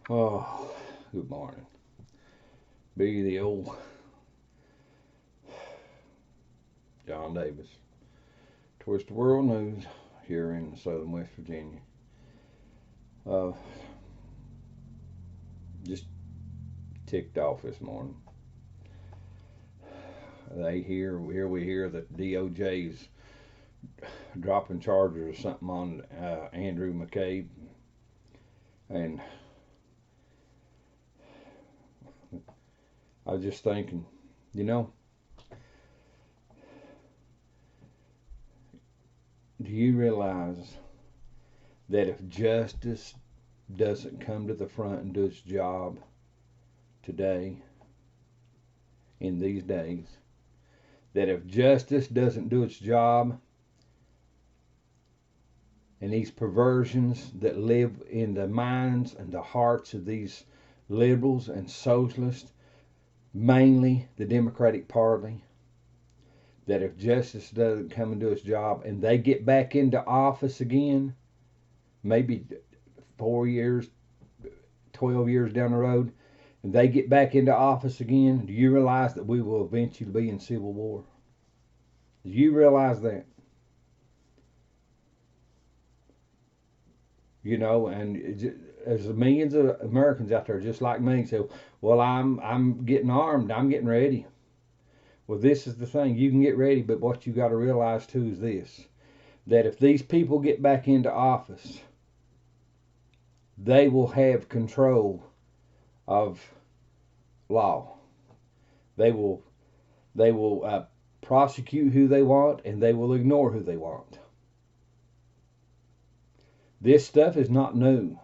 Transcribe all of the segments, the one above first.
Oh, good morning. Be the old John Davis. Twist the World News here in southern West Virginia. Uh, just ticked off this morning. Here we hear that DOJ's dropping charges or something on Andrew McCabe, and I was just thinking, you know, do you realize that if justice doesn't come to the front and do its job today, in these days, that if justice doesn't do its job and these perversions that live in the minds and the hearts of these liberals and socialists, mainly the Democratic Party, that if justice doesn't come and do its job and they get back into office again, maybe 4 years, 12 years down the road, and they get back into office again, do you realize that we will eventually be in civil war? Do you realize that? You know, and there's millions of Americans out there just like me say, "Well, I'm getting armed. I'm getting ready." Well, this is the thing. You can get ready, but what you got to realize too is this: that if these people get back into office, they will have control of law. They will prosecute who they want, and they will ignore who they want. This stuff is not new.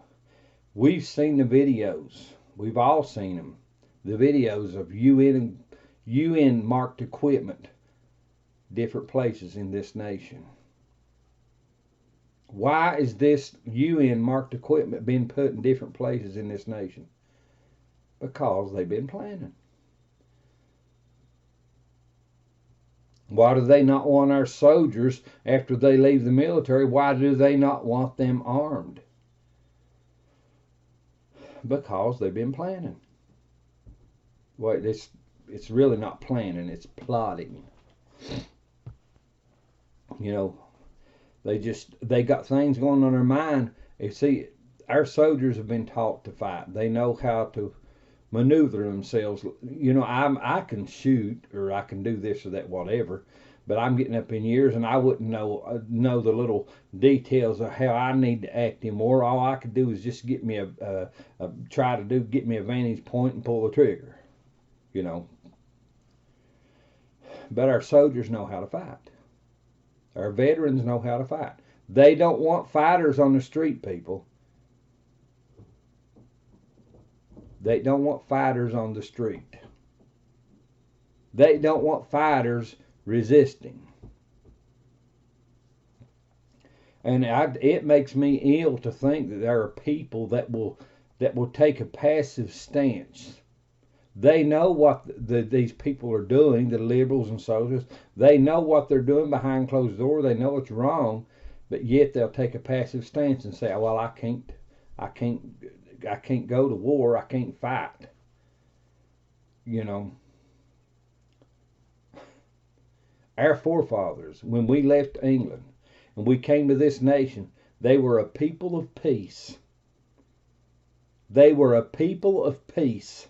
We've seen the videos. We've all seen them. The videos of UN marked equipment, different places in this nation. Why is this UN marked equipment being put in different places in this nation? Because they've been planning. Why do they not want our soldiers, after they leave the military, why do they not want them armed? Because they've been planning. Well, it's really not planning, it's plotting. You know, they got things going on their mind. You see, our soldiers have been taught to fight. They know how to maneuver themselves. You know, I can shoot, or I can do this or that, whatever. But I'm getting up in years, and I wouldn't know the little details of how I need to act anymore. All I could do is just get me get me a vantage point and pull the trigger. You know, but our soldiers know how to fight. Our veterans know how to fight. They don't want fighters on the street, people. They don't want fighters on the street. They don't want fighters resisting. And it makes me ill to think that there are people that will take a passive stance. They know what these people are doing, the liberals and socialists. They know what they're doing behind closed doors. They know it's wrong, but yet they'll take a passive stance and say, "Well, I can't go to war. I can't fight." You know, our forefathers, when we left England and we came to this nation, they were a people of peace. They were a people of peace.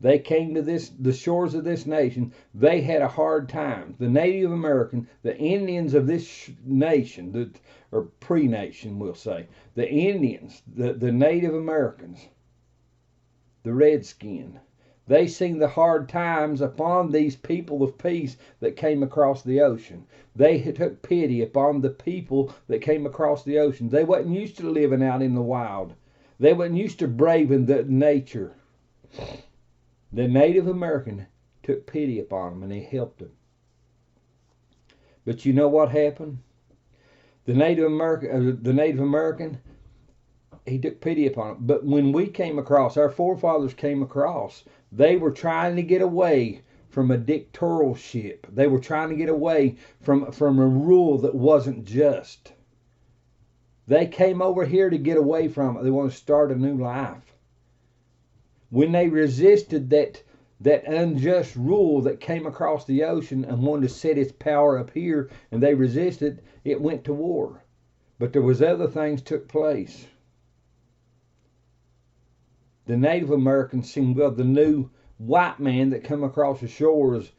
They came to the shores of this nation. They had a hard time. The Native American, the Indians of this nation, or pre-nation, we'll say, the Indians, the Native Americans, the Redskin, they seen the hard times upon these people of peace that came across the ocean. They took pity upon the people that came across the ocean. They wasn't used to living out in the wild. They wasn't used to braving the nature. The Native American took pity upon them and they helped them. But you know what happened? The Native American, he took pity upon them. But when we came across, our forefathers came across, they were trying to get away from a dictatorship. They were trying to get away from a rule that wasn't just. They came over here to get away from it. They want to start a new life. when they resisted that unjust rule that came across the ocean and wanted to set its power up here, and they resisted, it went to war. But there was other things took place. The Native Americans seemed, well, the new white man that come across the shores,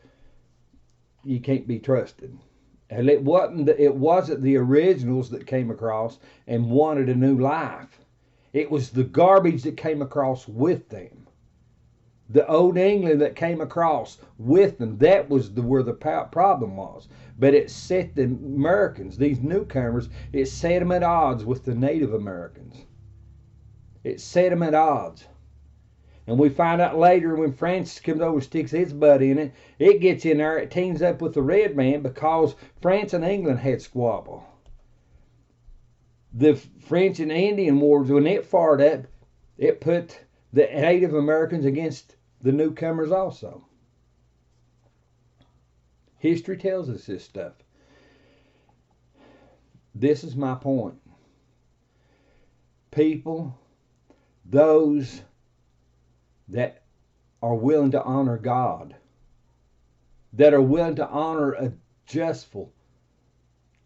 you can't be trusted. And it wasn't the originals that came across and wanted a new life. It was the garbage that came across with them. The old England that came across with them, that was where the problem was. But it set the Americans, these newcomers, it set them at odds with the Native Americans. It set them at odds. And we find out later when Francis comes over and sticks his butt in it, it gets in there, it teams up with the red man because France and England had squabble. The French and Indian Wars, when it fired up, it put the Native Americans against the newcomers also. History tells us this stuff. This is my point. People, those that are willing to honor God, that are willing to honor a justful,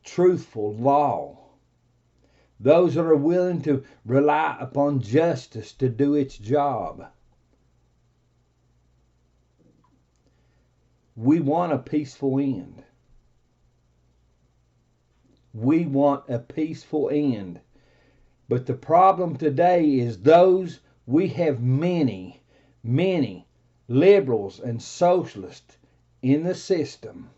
truthful law, those that are willing to rely upon justice to do its job. We want a peaceful end. We want a peaceful end. But the problem today is we have many liberals and socialists in the system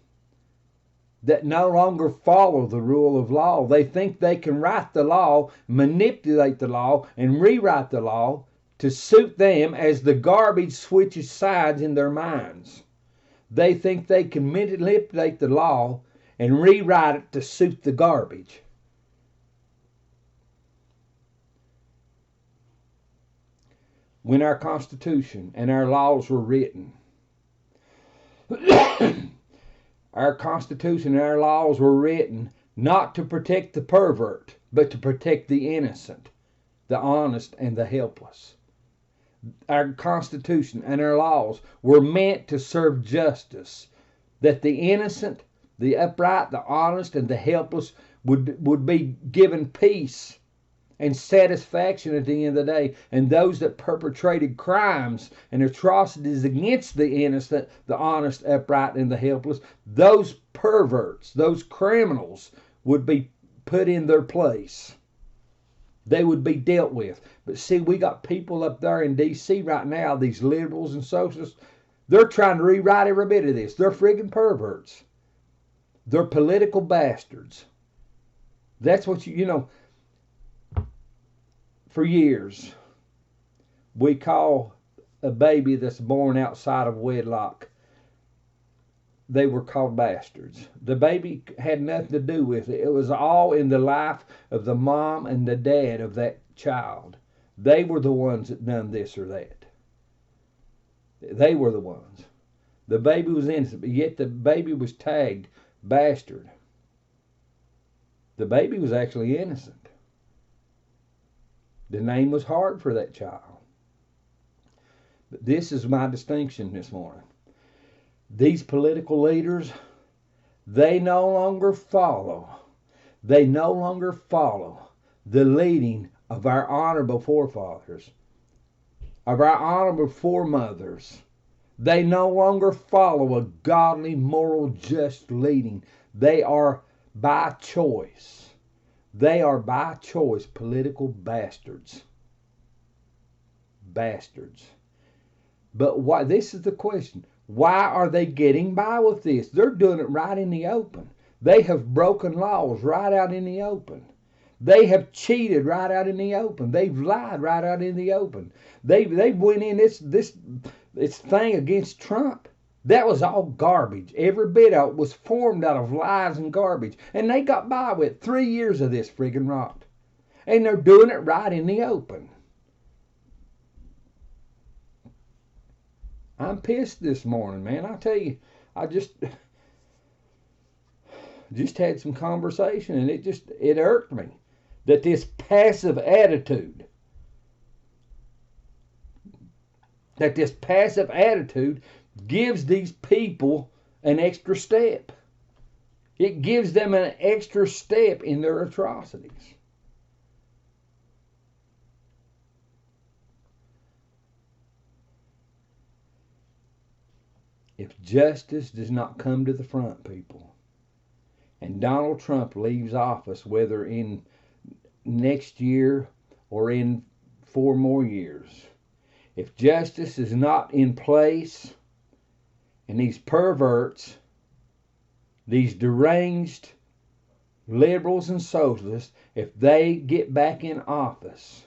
that no longer follow the rule of law. They think they can write the law, manipulate the law, and rewrite the law to suit them as the garbage switches sides in their minds. They think they can manipulate the law and rewrite it to suit the garbage. When our Constitution and our laws were written, our Constitution and our laws were written not to protect the pervert, but to protect the innocent, the honest, and the helpless. Our Constitution and our laws were meant to serve justice, that the innocent, the upright, the honest, and the helpless would be given peace and satisfaction at the end of the day. And those that perpetrated crimes and atrocities against the innocent, the honest, upright, and the helpless, those perverts, those criminals would be put in their place. They would be dealt with. But see, we got people up there in D.C. right now, these liberals and socialists, they're trying to rewrite every bit of this. They're friggin' perverts. They're political bastards. That's what you know, for years, we call a baby that's born outside of wedlock, they were called bastards. The baby had nothing to do with it. It was all in the life of the mom and the dad of that child. They were the ones that done this or that. They were the ones. The baby was innocent, but yet the baby was tagged bastard. The baby was actually innocent. The name was hard for that child. But this is my distinction this morning. These political leaders, they no longer follow the leading of our honorable forefathers, of our honorable foremothers. They no longer follow a godly, moral, just leading. They are by choice. They are by choice political bastards. Bastards. But why? This is the question. Why are they getting by with this? They're doing it right in the open. They have broken laws right out in the open. They have cheated right out in the open. They've lied right out in the open. They went in this thing against Trump. That was all garbage. Every bit of it was formed out of lies and garbage. And they got by with 3 years of this friggin' rot. And they're doing it right in the open. I'm pissed this morning, man. I tell you, I just had some conversation, and it irked me that this passive attitude That this passive attitude gives these people an extra step. It gives them an extra step in their atrocities. If justice does not come to the front, people, and Donald Trump leaves office, whether in next year or in 4 more years, if justice is not in place, and these perverts, these deranged liberals and socialists, if they get back in office,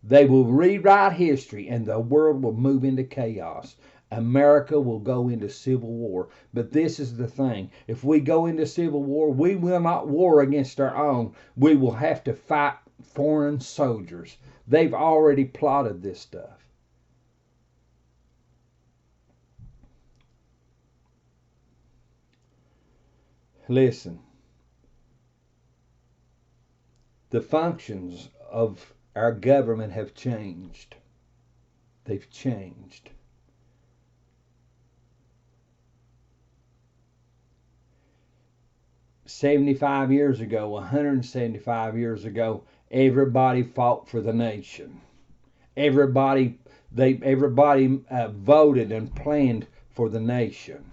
they will rewrite history and the world will move into chaos. America will go into civil war. But this is the thing. If we go into civil war, we will not war against our own. We will have to fight foreign soldiers. They've already plotted this stuff. Listen. The functions of our government have changed. They've changed. "75 years ago, 175 years ago, everybody fought for the nation. Everybody voted and planned for the nation.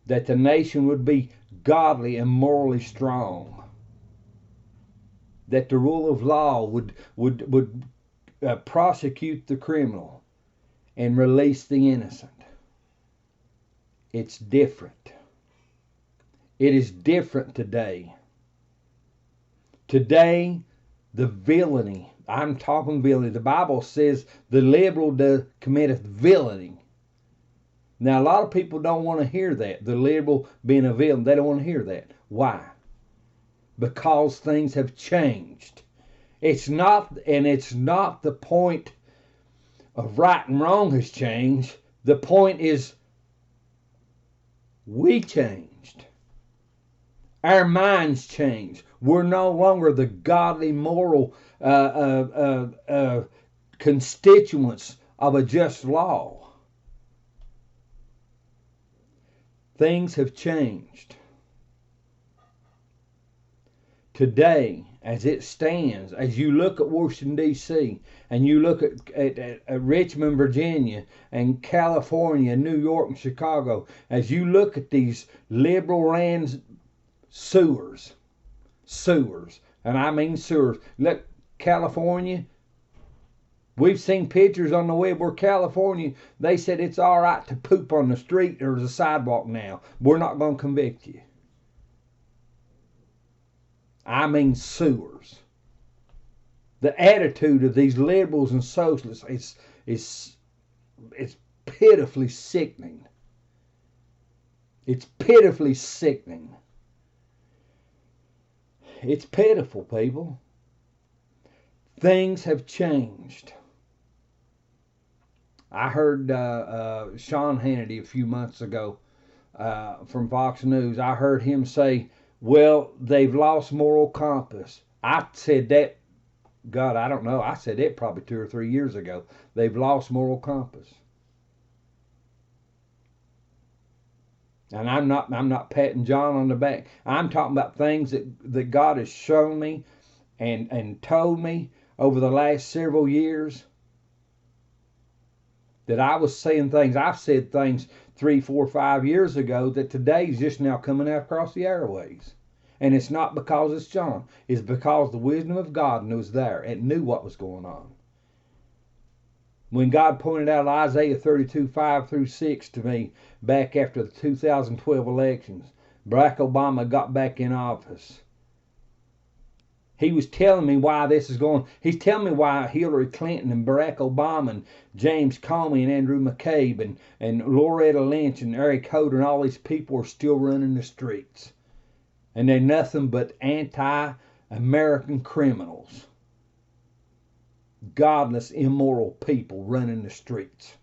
That the nation would be godly and morally strong. That the rule of law would prosecute the criminal and release the innocent. It's different. It is different today. Today, the villainy, I'm talking villainy. The Bible says the liberal committeth villainy. Now, a lot of people don't want to hear that. The liberal being a villain, they don't want to hear that. Why? Because things have changed. It's not the point of right and wrong has changed. The point is we changed. Our minds changed. We're no longer the godly, moral constituents of a just law. Things have changed. Today, as it stands, as you look at Washington, D.C., and you look at Richmond, Virginia, and California, New York, and Chicago, as you look at these liberal ran sewers, and I mean sewers. Look, California, we've seen pictures on the web where California, they said it's all right to poop on the street or the sidewalk now. We're not going to convict you. I mean sewers. The attitude of these liberals and socialists is pitifully sickening. It's pitifully sickening. It's pitiful, people. Things have changed. I heard Sean Hannity a few months ago from Fox News. I heard him say, well, they've lost moral compass. I said that, God, I don't know. I said it probably 2 or 3 years ago. They've lost moral compass. And I'm not patting John on the back. I'm talking about things that God has shown me and told me over the last several years. That I was saying things, I've said things 3, 4, 5 years ago that today's just now coming out across the airways. And it's not because it's John. It's because the wisdom of God was there and knew what was going on. When God pointed out Isaiah 32, 5 through 6 to me back after the 2012 elections, Barack Obama got back in office. He was telling me why this is going. He's telling me why Hillary Clinton and Barack Obama and James Comey and Andrew McCabe and Loretta Lynch and Eric Holder and all these people are still running the streets. And they're nothing but anti-American criminals. Godless, immoral people running the streets.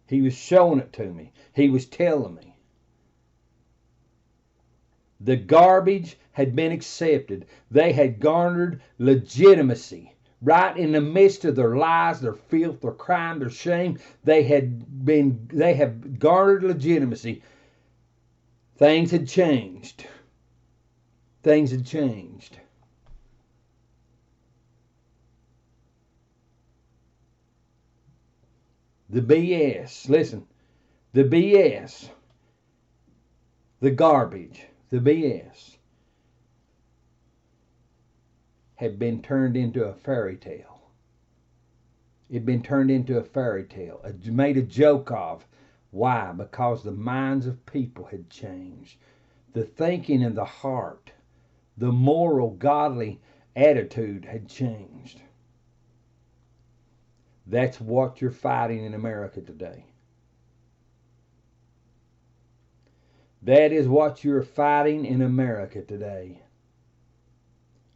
He was showing it to me. He was telling me. The garbage had been accepted. They had garnered legitimacy. Right in the midst of their lies, their filth, their crime, their shame, they have garnered legitimacy. Things had changed. Things had changed. The BS, listen, the BS, the garbage, the BS had been turned into a fairy tale. It had been turned into a fairy tale, made a joke of. Why? Because the minds of people had changed. The thinking in the heart, the moral, godly attitude had changed. That's what you're fighting in America today. That is what you're fighting in America today.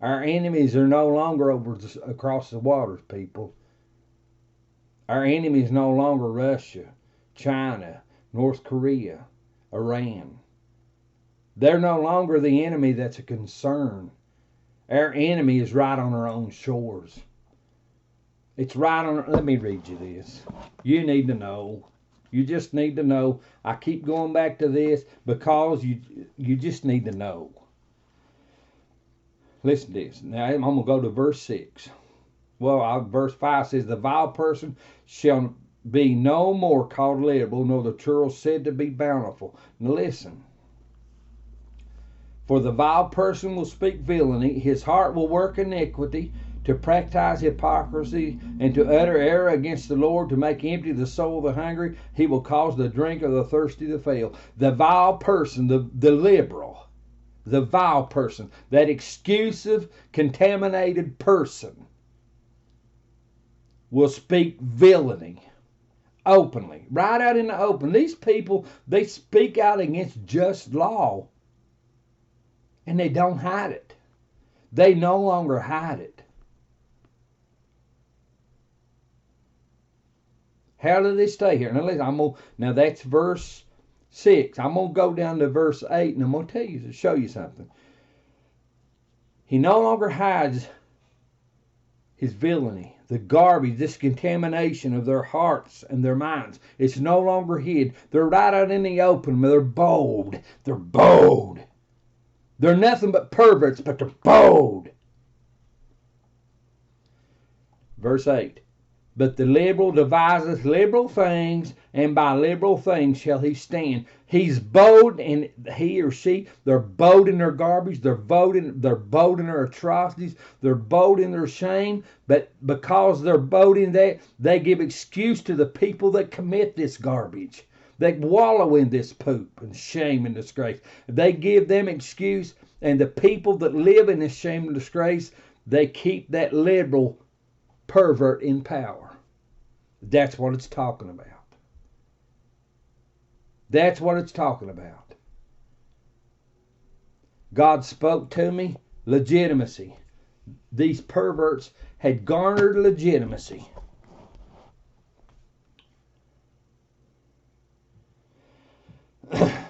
Our enemies are no longer across the waters, people. Our enemy is no longer Russia, China, North Korea, Iran. They're no longer the enemy that's a concern. Our enemy is right on our own shores. It's right on. Let me read you this. You need to know. You just need to know. I keep going back to this because you just need to know. Listen to this. Now I'm going to go to verse 6. Well, verse 5 says, the vile person shall be no more called liberal, nor the churl said to be bountiful. Now listen. For the vile person will speak villainy, his heart will work iniquity, to practice hypocrisy, and to utter error against the Lord, to make empty the soul of the hungry. He will cause the drink of the thirsty to fail. The vile person, the liberal, the vile person, that exclusive, contaminated person will speak villainy openly, right out in the open. These people, they speak out against just law, and they don't hide it. They no longer hide it. How do they stay here? Now listen, now that's verse 6. I'm going to go down to verse 8, and I'm going to tell you, to show you something. He no longer hides his villainy, the garbage, this contamination of their hearts and their minds. It's no longer hid. They're right out in the open. They're bold. They're bold. They're nothing but perverts, but they're bold. Verse 8. But the liberal deviseth liberal things, and by liberal things shall he stand. He's bold, and he or she, they're bold in their garbage, they're bold in their atrocities, they're bold in their shame, but because they're bold in that, they give excuse to the people that commit this garbage. They wallow in this poop and shame and disgrace. They give them excuse, and the people that live in this shame and disgrace, they keep that liberal pervert in power. That's what it's talking about. That's what it's talking about. God spoke to me, legitimacy. These perverts had garnered legitimacy.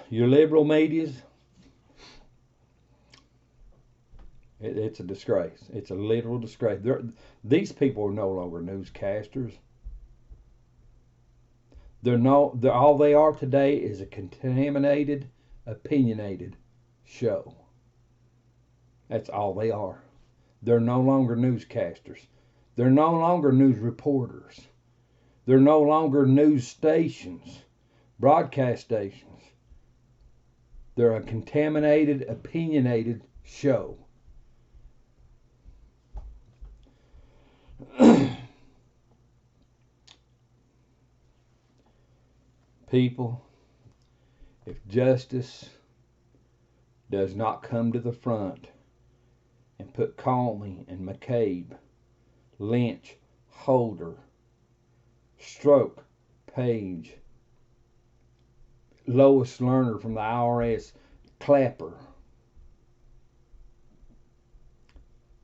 Your liberal medias, it's a disgrace. It's a literal disgrace. These people are no longer newscasters. All they are today is a contaminated, opinionated show. That's all they are. They're no longer newscasters. They're no longer news reporters. They're no longer news stations, broadcast stations. They're a contaminated, opinionated show. People, if justice does not come to the front and put Comey and McCabe, Lynch, Holder, Stroke, Page, Lois Lerner from the IRS, Clapper,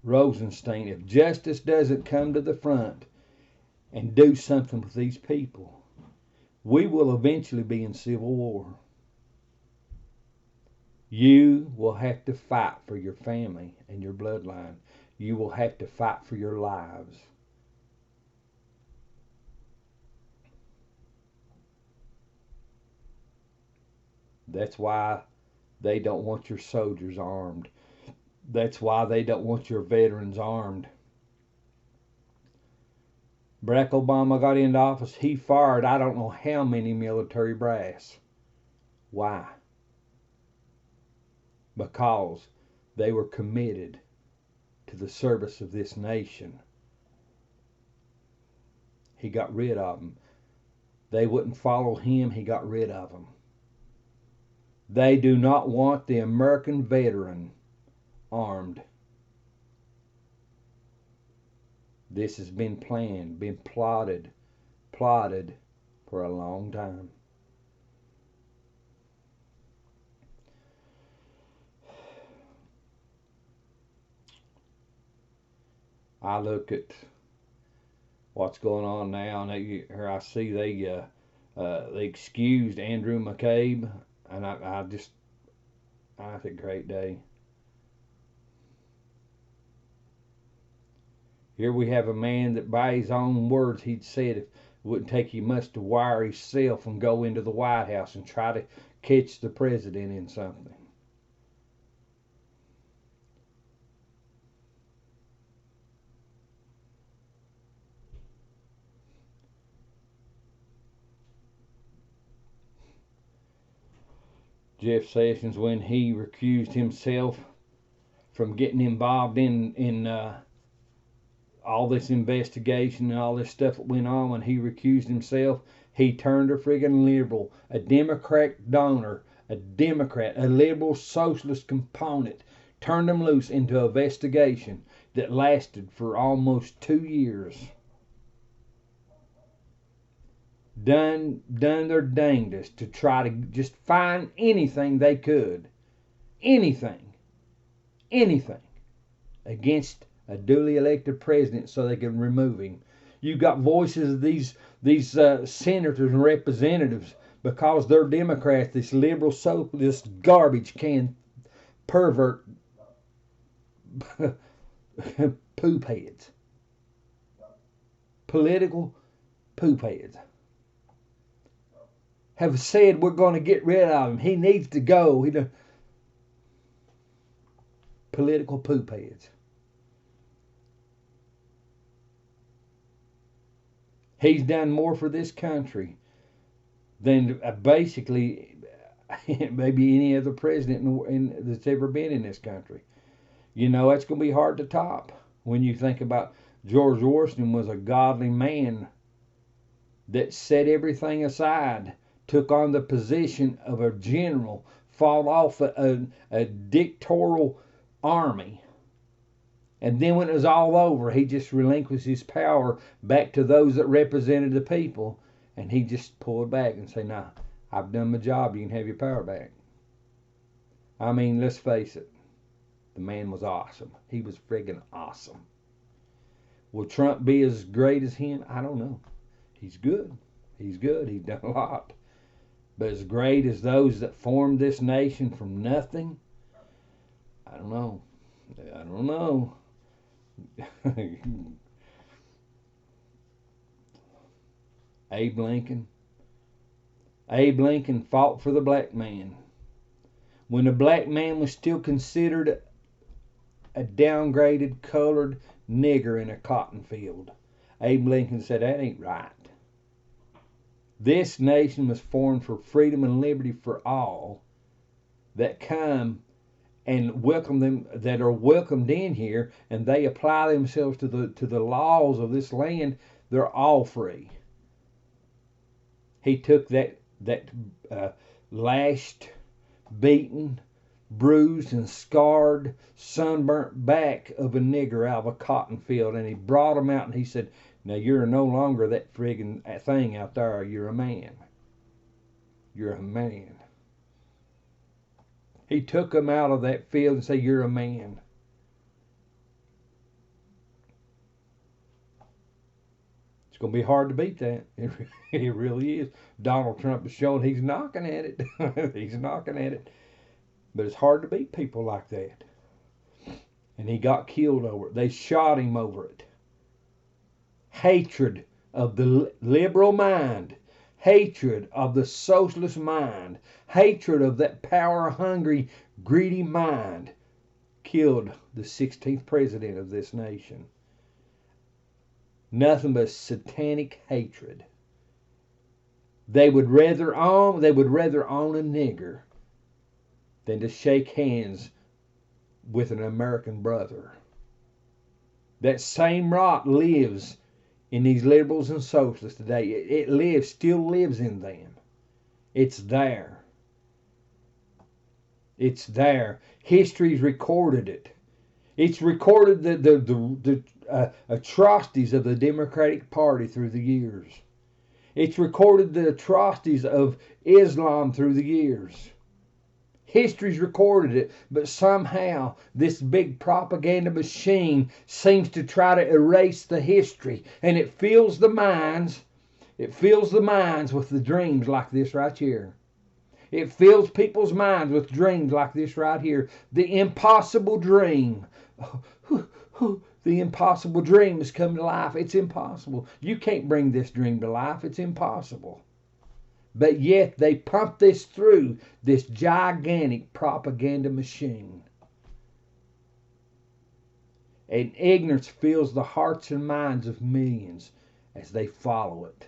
Rosenstein, if justice doesn't come to the front and do something with these people, we will eventually be in civil war. You will have to fight for your family and your bloodline. You will have to fight for your lives. That's why they don't want your soldiers armed. That's why they don't want your veterans armed. Barack Obama got into office, he fired I don't know how many military brass. Why? Because they were committed to the service of this nation. He got rid of them. They wouldn't follow him, he got rid of them. They do not want the American veteran armed. This has been planned, been plotted for a long time. I look at what's going on now, and here I see they excused Andrew McCabe, and I it's a great day. Here we have a man that by his own words he'd said it wouldn't take him much to wire himself and go into the White House and try to catch the president in something. Jeff Sessions, when he recused himself from getting involved in all this investigation and all this stuff that went on, when he recused himself, he turned a friggin' liberal, a Democrat donor, a Democrat, a liberal socialist component, turned them loose into an investigation that lasted for almost 2 years. Done their dangdest to try to just find anything they could, anything against a duly elected president so they can remove him. You got voices of these senators and representatives, because they're Democrats, this liberal socialist garbage can pervert poop heads, political poop heads, have said we're going to get rid of him. He needs to go. Political poop heads. He's done more for this country than basically maybe any other president that's ever been in this country. You know, it's going to be hard to top when you think about George Washington was a godly man that set everything aside, took on the position of a general, fought off a dictatorial army. And then when it was all over, he just relinquished his power back to those that represented the people. And he just pulled back and said, nah, I've done my job. You can have your power back. I mean, let's face it. The man was awesome. He was friggin' awesome. Will Trump be as great as him? I don't know. He's good. He's good. He's done a lot. But as great as those that formed this nation from nothing, I don't know. I don't know. Abe Lincoln. Abe Lincoln fought for the black man. When the black man was still considered a downgraded colored nigger in a cotton field, Abe Lincoln said, that ain't right. This nation was formed for freedom and liberty for all that come and welcome them, that are welcomed in here, and they apply themselves to the laws of this land. They're all free. He took that lashed, beaten, bruised, and scarred, sunburnt back of a nigger out of a cotton field, and he brought him out, and he said, now you're no longer that friggin' thing out there. You're a man. You're a man. He took him out of that field and said, you're a man. It's going to be hard to beat that. It really is. Donald Trump has shown he's knocking at it. He's knocking at it. But it's hard to beat people like that. And he got killed over it. They shot him over it. Hatred of the liberal mind. Hatred of the socialist mind. Hatred of that power-hungry, greedy mind killed the 16th president of this nation. Nothing but satanic hatred. They would rather own a nigger than to shake hands with an American brother. That same rot lives in these liberals and socialists today. It still lives in them. It's there. It's there. History's recorded it. It's recorded the atrocities of the Democratic Party through the years. It's recorded the atrocities of Islam through the years. History's recorded it, but somehow this big propaganda machine seems to try to erase the history, and it fills the minds with the dreams like this right here. It fills people's minds with dreams like this right here. The impossible dream. The impossible dream has come to life. It's impossible. You can't bring this dream to life. It's impossible. But yet they pump this through this gigantic propaganda machine. And ignorance fills the hearts and minds of millions as they follow it.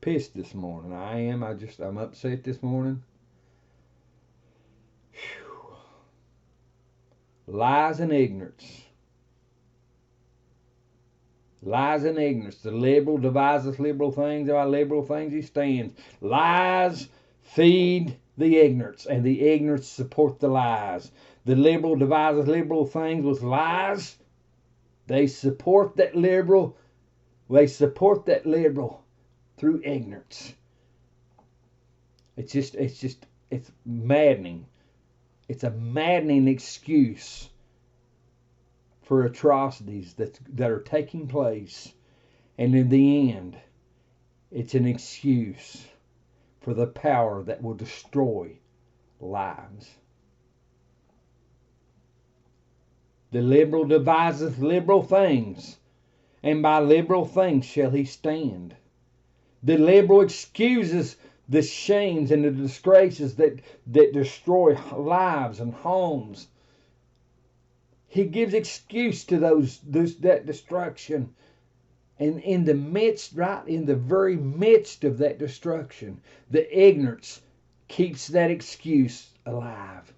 Pissed this morning. I am. I'm upset this morning. Whew. Lies and ignorance. Lies and ignorance. The liberal deviseth liberal things. By liberal things he stands. Lies feed the ignorance, and the ignorance support the lies. The liberal deviseth liberal things with lies. They support that liberal. Through ignorance. It's maddening. It's a maddening excuse for atrocities that are taking place. And in the end, it's an excuse for the power that will destroy lives. The liberal deviseth liberal things, and by liberal things shall he stand. The liberal excuses the shames and the disgraces that destroy lives and homes. He gives excuse to that destruction. And in the very midst of that destruction, the ignorance keeps that excuse alive.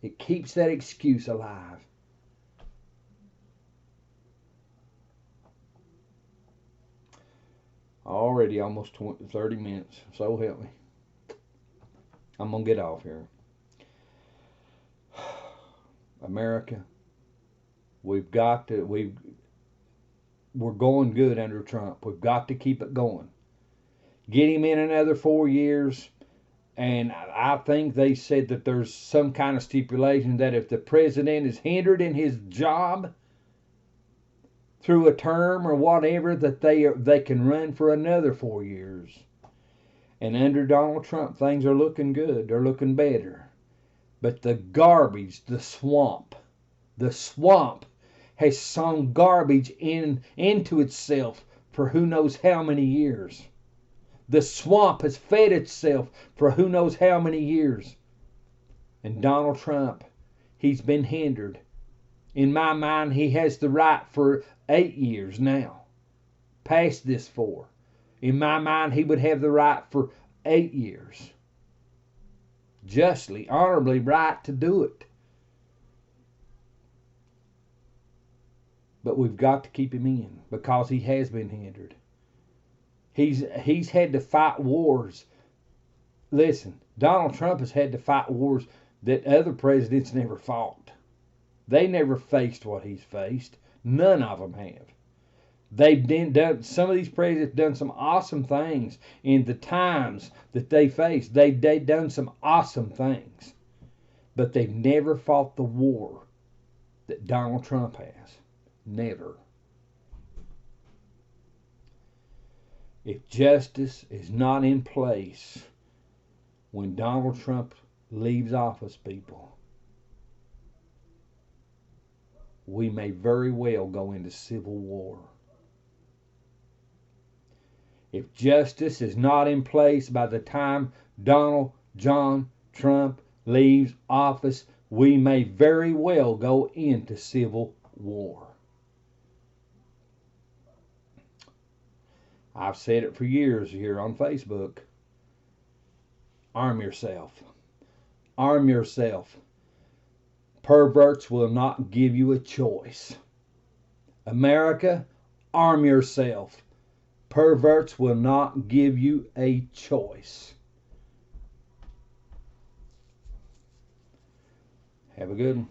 It keeps that excuse alive. Already almost 30 minutes. So help me. I'm going to get off here. America, we're going good under Trump. We've got to keep it going. Get him in another 4 years. And I think they said that there's some kind of stipulation that if the president is hindered in his job through a term or whatever, that they can run for another 4 years. And under Donald Trump, things are looking good. They're looking better. But the garbage, the swamp has sown garbage into itself for who knows how many years. The swamp has fed itself for who knows how many years. And Donald Trump, he's been hindered. In my mind, he has the right for 8 years now. Past this 4. In my mind, he would have the right for 8 years. Justly, honorably right to do it. But we've got to keep him in because he has been hindered. He's had to fight wars. Listen, Donald Trump has had to fight wars that other presidents never fought. They never faced what he's faced. None of them have. Some of these presidents done some awesome things in the times that they faced. They've done some awesome things. But they've never fought the war that Donald Trump has. Never. If justice is not in place, when Donald Trump leaves office, people, we may very well go into civil war. If justice is not in place by the time Donald John Trump leaves office, we may very well go into civil war. I've said it for years here on Facebook. Arm yourself. Arm yourself. Perverts will not give you a choice. America, arm yourself. Perverts will not give you a choice. Have a good one.